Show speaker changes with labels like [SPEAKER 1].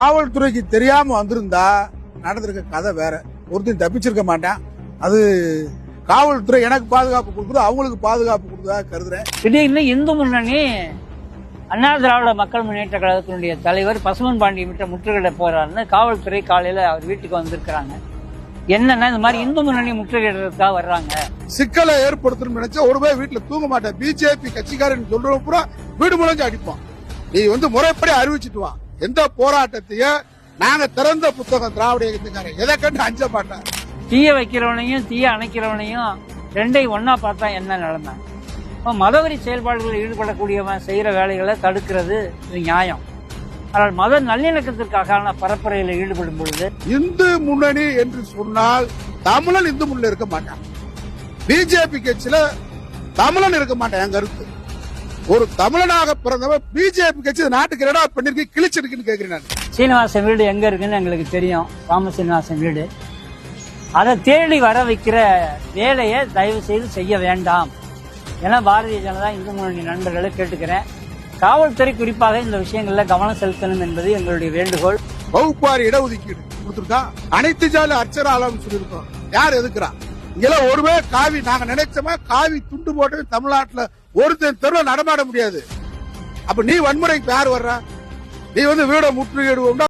[SPEAKER 1] காவல்துறைக்கு தெரியாம வந்திருந்தா நடந்திருக்க கதை வேற. ஒருத்தன் தப்பிச்சிருக்க மாட்டான். அது காவல்துறை எனக்கு பாதுகாப்பு கொடுக்குது, அவங்களுக்கு பாதுகாப்பு கொடுத்ததா கருதுறேன்.
[SPEAKER 2] திடீர்னு இந்து முன்னணி அண்ணா திராவிட மக்கள் முன்னேற்ற கழகத்தினுடைய தலைவர் பசுமன் பாண்டிய விட்ட முற்றுகையிட போறாருன்னு காவல்துறை காலையில அவர் வீட்டுக்கு வந்திருக்கிறாங்க. என்னன்னா இந்த மாதிரி இந்து முன்னணி முற்றுகையிடுறதுக்காக வர்றாங்க.
[SPEAKER 1] சிக்கலை ஏற்படுத்தணும்னு நினைச்சா ஒரு பேர் வீட்டுல தூங்க மாட்டேன். பிஜேபி கட்சிக்காரன் சொல்றவங்க பூரா வீடு முளைஞ்சு அடிப்பான். நீ முறைப்படி அறிவிச்சிட்டு வா. எந்த போராட்டத்தையும் நாங்க திறந்த புத்தகம் திராவிட இயக்கத்துக்காரன் எதை கண்டு அஞ்ச மாட்டேன்.
[SPEAKER 2] தீய வைக்கிறவனையும் தீய அணைக்கிறவனையும் ரெண்டையும் ஒன்னா பார்த்தா என்ன நிலைமை? மதவெறி செயல்பாடுகளில் ஈடுபடக்கூடியவன் செய்யற வேலைகளை தடுக்கிறது இது நியாயம். ஆனால் மத நல்லிணக்கத்திற்காக பரப்புரையில் ஈடுபடும் பொழுது
[SPEAKER 1] இந்து முன்னணி என்று சொன்னால் தமிழன் இந்து முன்னணி இருக்க மாட்டான். பிஜேபி கட்சியில தமிழன் இருக்க மாட்டான். என் கருத்து, ஒரு தமிழனாக பிறந்தவன் பிஜேபி கட்சி நாட்டுக்கு என்னடா பண்ணிருக்கு கிழிச்சிருக்குன்னு கேட்கிறேன்.
[SPEAKER 2] சீனிவாசன் வீடு எங்க இருக்குன்னு எங்களுக்கு தெரியும். ராம சீனிவாசன் வீடு. அதை தேடி வர வைக்கிற வேலையை தயவு செய்து செய்ய வேண்டாம் என பாரதிய ஜனதா இந்து முன்னணி நண்பர்களை கேட்டுக்கிறேன். காவல்துறை குறிப்பாக இந்த விஷயங்கள்ல கவனம் செலுத்தணும் என்பது எங்களுடைய வேண்டுகோள்.
[SPEAKER 1] வகுப்பாரி இடஒதுக்கீடு கொடுத்திருக்கா, அனைத்து ஜாதி அர்ச்சராலம் சொல்லியிருக்கோம். யார் எதுக்குறா? இங்கெல்லாம் ஒருவே காவி நாங்க நினைச்சோமா காவி துண்டு போட்டு தமிழ்நாட்டுல ஒருத்தன் தெருவில் நடமாட முடியாது. அப்ப நீ வன்முறைக்கு யார் வர்ற? நீ வீட முற்றுகையிடுவோம்